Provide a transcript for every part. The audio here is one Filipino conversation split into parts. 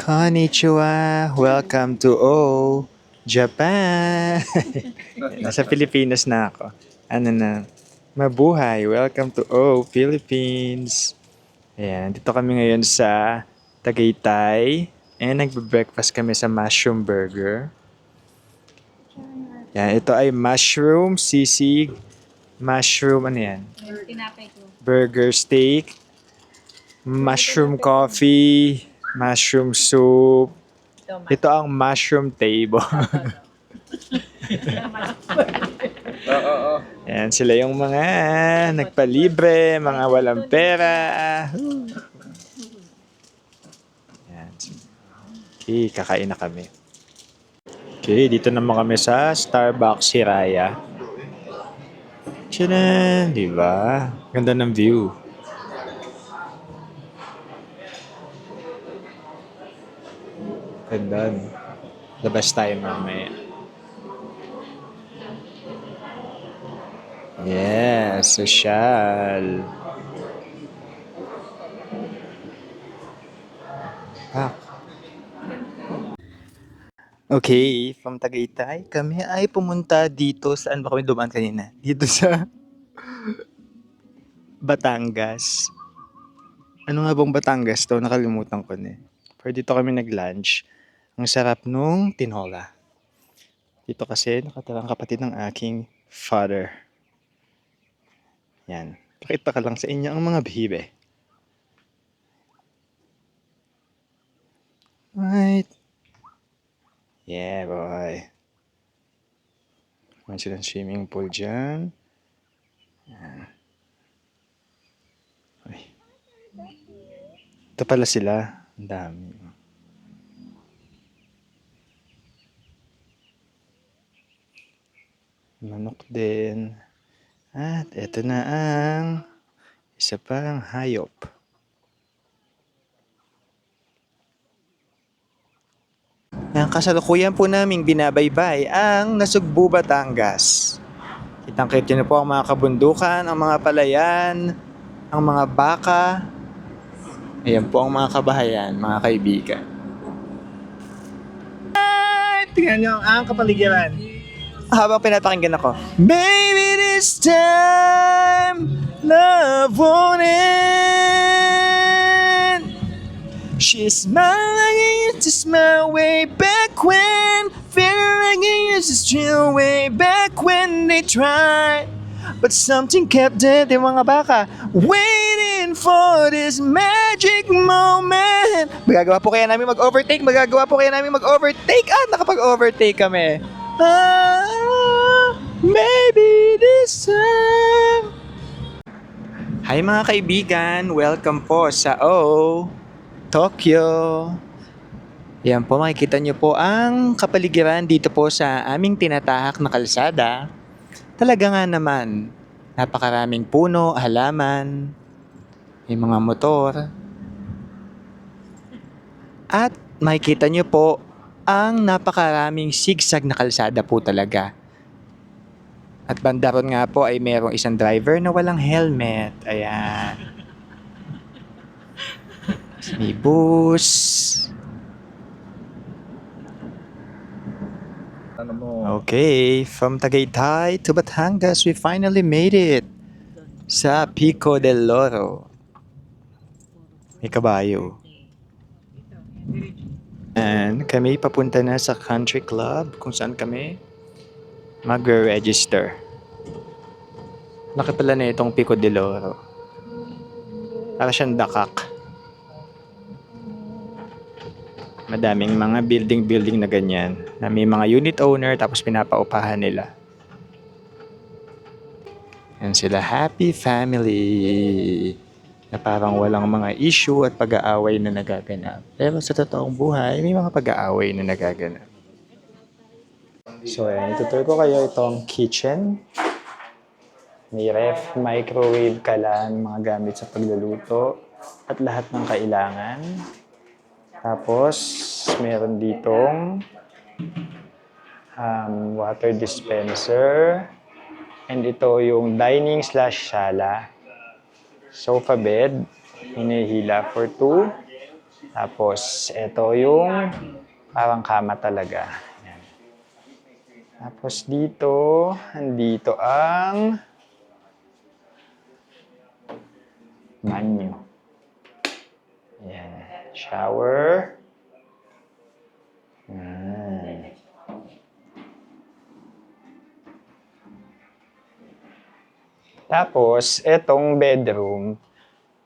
Konnichiwa! Welcome to Japan! Nasa Pilipinas na ako. Ano na? Mabuhay! Welcome to Philippines! Ayan, dito kami ngayon sa Tagaytay. And nagbe-breakfast kami sa Mushroom Burger. Yan, ito ay mushroom, sisig, mushroom, ano yan? Burger steak, mushroom coffee, mushroom soup. Ito ang mushroom table. Yan, sila yung mga nagpalibre, mga walang pera. Yan. Okay, kakain na kami. Okay, dito naman kami sa Starbucks Hiraya. Tcharan! Diba? Ganda ng view. Ganda. Labas tayo mamaya. Yes, social. Okay, from Tagaytay, kami ay pumunta dito. Saan ba kami dumaan kanina? Dito sa Batangas. Ano nga bang Batangas to? Nakalimutan ko na. Pero dito kami nag-lunch. Ang sarap nung tinola. Dito kasi nakatira ang kapatid ng aking father. Yan. Pakita ka lang sa inyo ang mga bibe. Right. Yeah, boy. Meron silang swimming pool dyan. Yan. Ay. Ito pala sila. Ang dami. Manok din. At eto na ang isa pang hayop. Ang kasalukuyan po naming binabaybay ang Nasugbu, Batangas. Kitang-kita niyo po ang mga kabundukan, ang mga palayan, ang mga baka. Ayan po ang mga kabahayan, mga kaibigan. Ay, tingnan niyo ang kapaligiran. Habang pinapakinggan ako, baby, this time, love won't end. She's smiling like I used to smile way back when, feeling like I used to chill way back when they tried. But something kept it, yung mga baka, waiting for this magic moment. Magagawa po kaya namin mag-overtake? Magagawa po kaya namin mag-overtake? Nakapag-overtake kami. Maybe this time. Hi mga kaibigan, welcome po sa Tokyo. Yan po, makikita nyo po ang kapaligiran dito po sa aming tinatahak na kalsada. Talaga nga naman, napakaraming puno, halaman, may mga motor. At makikita nyo po ang napakaraming sigsag na kalsada po talaga. At banda ron nga po ay merong isang driver na walang helmet. Ayan. May bus. Okay, from Tagaytay to Batangas, we finally made it sa Pico del Loro. May kabayo. And kami papunta na sa country club kung saan kami magre-register. Laki pala na itong Pico del Loro. Para siyang dakak. Madaming mga building na ganyan. Na may mga unit owner tapos pinapaupahan nila. Yan sila, happy family. Na parang walang mga issue at pag-aaway na nagaganap. Pero sa totoong buhay, may mga pag-aaway na nagaganap. So ayan, itutur ko kayo itong kitchen. May ref, microwave, kalan, mga gamit sa pagluluto, at lahat ng kailangan. Tapos, meron ditong water dispenser. And ito yung dining/sala. Sofa bed, hinihila for 2. Tapos, ito yung parang kama talaga. Yan. Tapos dito, andito ang banyo. Yan. Shower. Yan. Tapos, etong bedroom,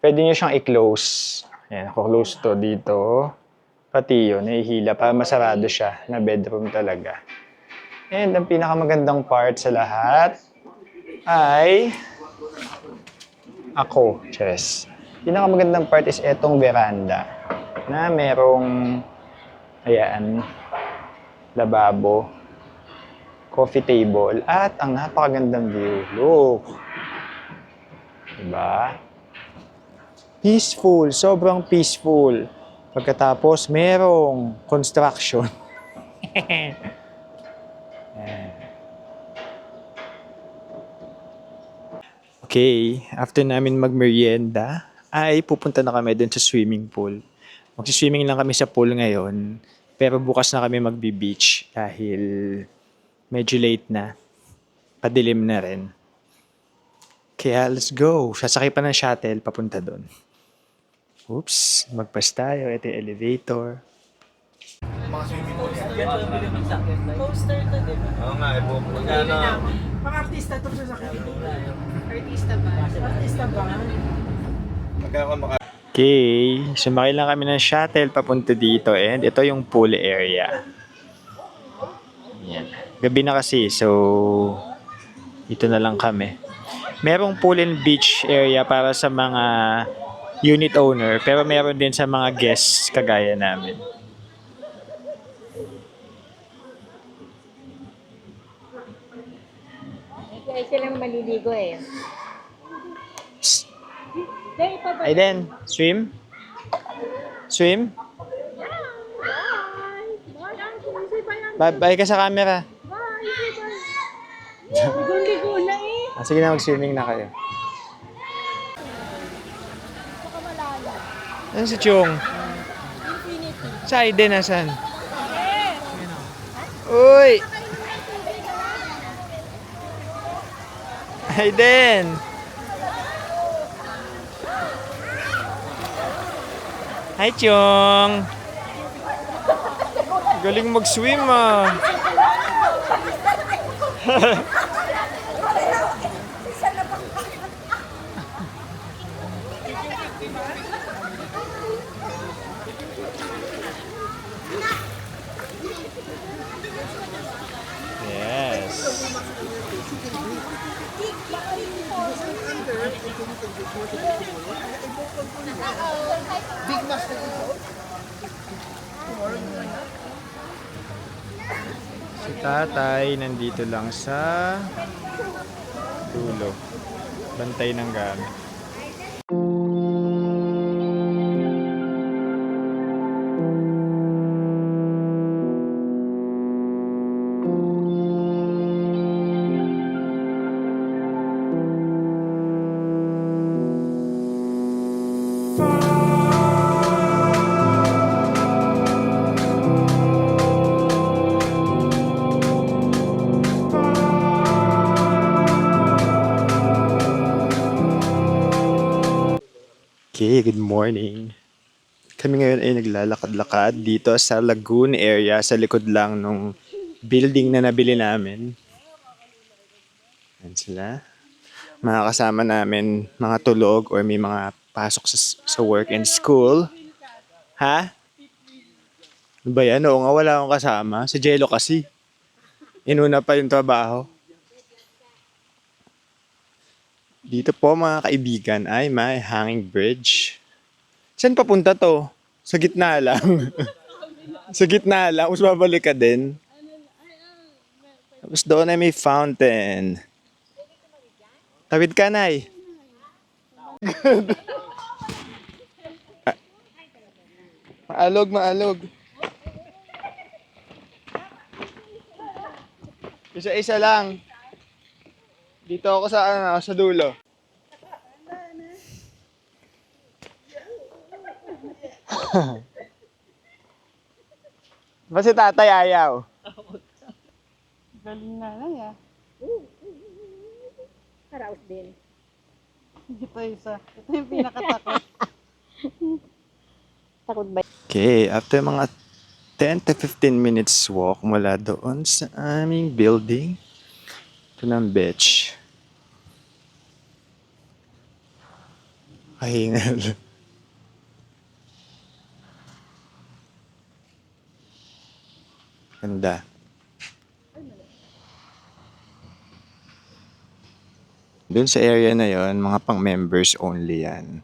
pwede nyo siyang i-close. Ayan, ako-close to dito. Pati yun, nahihila para masarado siya na bedroom talaga. And ang pinakamagandang part sa lahat ay ako, Chess. Pinakamagandang part is etong veranda na merong, ayan, lababo, coffee table, at ang napakagandang view. Look! Diba? Peaceful, sobrang peaceful. Pagkatapos, merong construction. Okay, after namin magmerienda, ay pupunta na kami dun sa swimming pool. Magsiswimming lang kami sa pool ngayon, pero bukas na kami magbi-beach dahil medyo late na. Padilim na rin. Kaya let's go. Sasakay pa ng shuttle papunta dun. Oops, magpas tayo. Ito yung elevator. Poster to, di ba? Oo nga, magkano? Mga artista to sa sakit. Artista ba? Artista ba? Okay, sumakay lang kami ng shuttle papunta dito and ito yung pool area. Yan. Gabi na kasi, so dito na lang kami. Merong pool and beach area para sa mga unit owner, pero meron din sa mga guests kagaya namin. Kaya silang maliligo eh. Aiden, swim? Swim? Bye ka sa camera. Ligo-ligo na eh. Sige na, mag-swimming na kayo. Ano si Chong? Sa Aiden, nasan? Uy! Aiden! Hi, Chong! Galing mag-swim ah! Yes. Si tatay nandito lang sa dulo. Bantay ng gamit. Okay, good morning. Kami ngayon ay naglalakad-lakad dito sa Lagoon area sa likod lang nung building na nabili namin. Yan sila. Mga kasama namin, mga tulog or may mga pasok sa work and school. Ha? Ano ba yan? Oo nga, wala akong kasama. Si Jello kasi. Inuna pa yung trabaho. Dito po mga kaibigan ay may hanging bridge. Saan papunta to? Sa gitna lang. Sa gitna lang. Tapos babalik ka din. Tapos doon ay may fountain. Tawid ka, Nay. Maalog, maalog. Isa-isa lang. Dito ako sa dulo. Ba't si tatay ayaw? Galing nanay ah. Karaos din. Ito isa. Ito yung pinakatakot. Takot ba? Okay, after mga 10 to 15 minutes walk mula doon sa aming building, ito ng beach. Kahingal. Ganda. Doon sa area na yon, mga pang members only yan.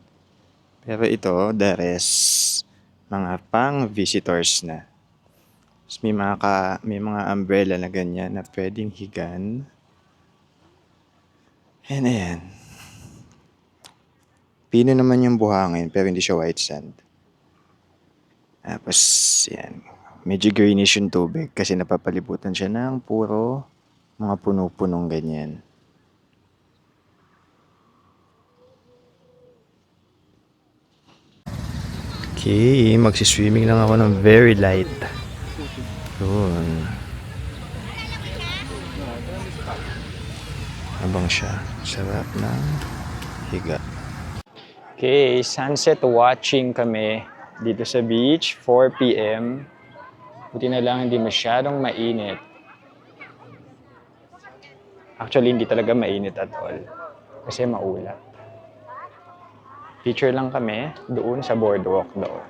Pero ito, the rest, mga pang visitors na. Tapos may mga umbrella na ganyan na pwedeng higan. And ayan. Pino naman yung buhangin pero hindi siya white sand. Tapos yan. Medyo greenish yung tubig kasi napapalibutan siya ng puro mga puno-punong ganyan. Okay, magsiswimming lang ako ng very light. Yun. Habang siya. Sarap ng higa. Okay, sunset watching kami dito sa beach, 4 p.m. Buti na lang hindi masyadong mainit. Actually, hindi talaga mainit at all. Kasi maulap. Picture lang kami doon sa boardwalk doon.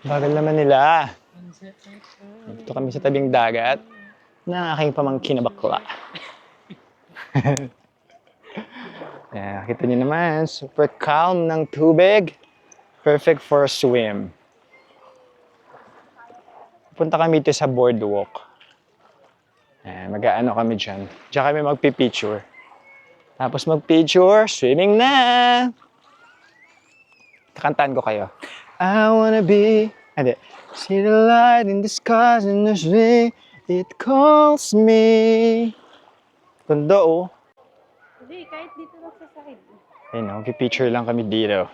Bagal naman nila. Dito kami sa tabing dagat ng aking pamangkin na bakla. Yeah, kita niyo naman, super calm ng tubig. Perfect for a swim. Punta kami dito sa boardwalk. Mag-aano kami dyan. Diyan kami magpipicture. Tapos mag-picture, swimming na! Kakantaan ko kayo. I wanna be... Hindi. See the light in the skies and the sea, it calls me. Ganda oh. Hindi, kahit dito lang sa sahig. Ayun oh, picture lang kami dito.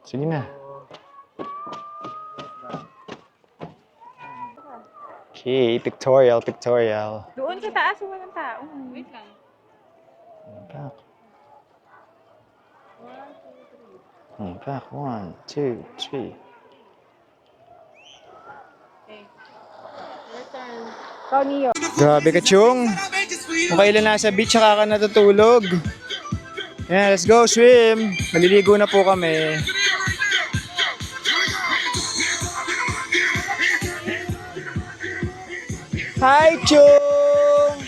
Sige na. Okay, pictorial. Doon sa taas, walang tao. Wait lang. Back. Back. 1, 2, 3. Ikaw, Neo. Grabe ka, Chong. Kung kailan nasa beach, saka ka natutulog. Yeah, let's go swim. Maliligo na po kami. Hi, Chong!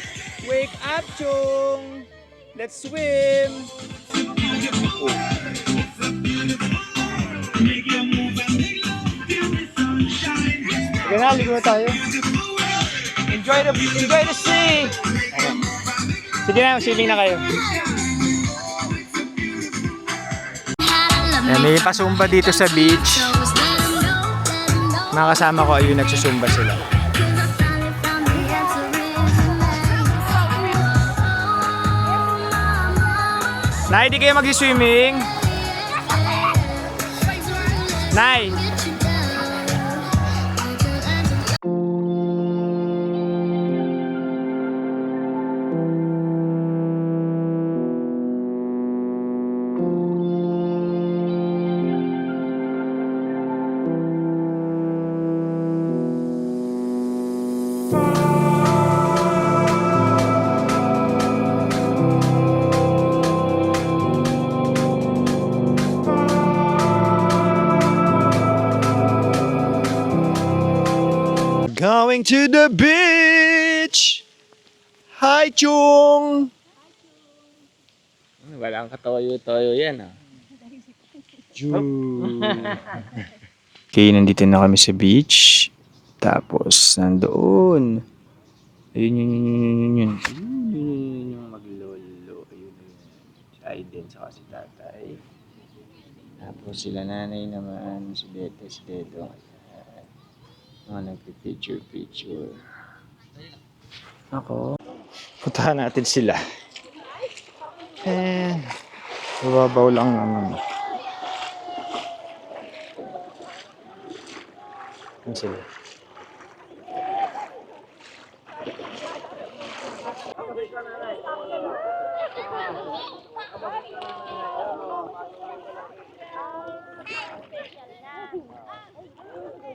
Wake up, Chong! Let's swim! Sige na, ligo na tayo. Enjoy the sea! Sige na, swimming na kayo. May pasumba dito sa beach. Mga kasama ko ayun, nagsusumba sila. Nay, di kayo mag-swimming? Nay! Going to the beach! Hi, Chung! Walang katoyo-toyo yan, ah. Okay, nandito na kami sa beach. Tapos, nandoon. Ayun. Yun yung maglolo. Ayun. Si Aiden, saka si tatay. Tapos sila nanay naman, si Bete, si Dedo. Mga nagpipicture. Ako. Puntahan natin sila. Babaw lang naman. Yun sila.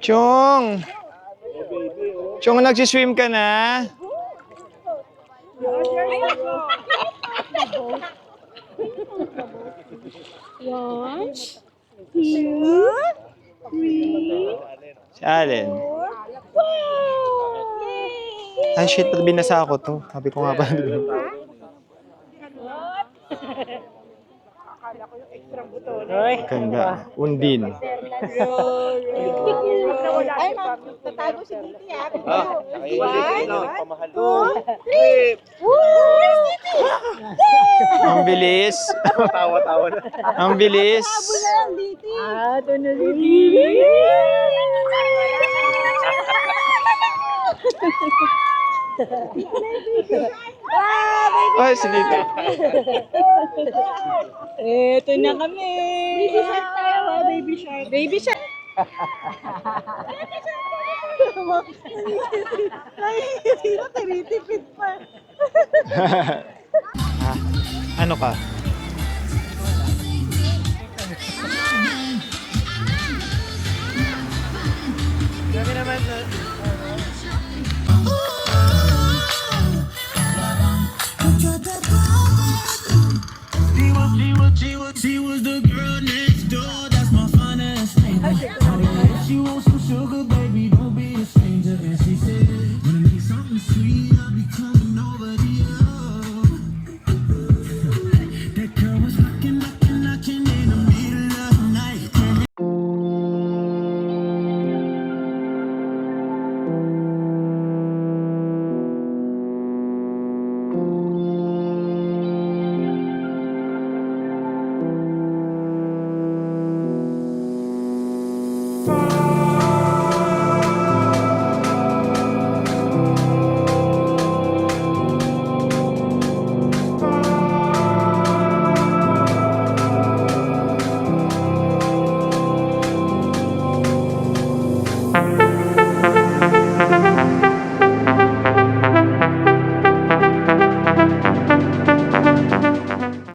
Chong! Chong, nagsiswim ka na? One, Si Allen. Ay, shit, ba't binasa ako to? Sabi ko nga ba? Ganda. Undin. Ay, ma'am, tatago si Diti ha. Ang bilis. Tawa-tawa na. Ang bilis. Ah, ito na si Didi. Ay, sige. Ito na kami. Baby shark tayo, baby shark. Baby shark. Tinitipid pa. Ano ka? Kami naman,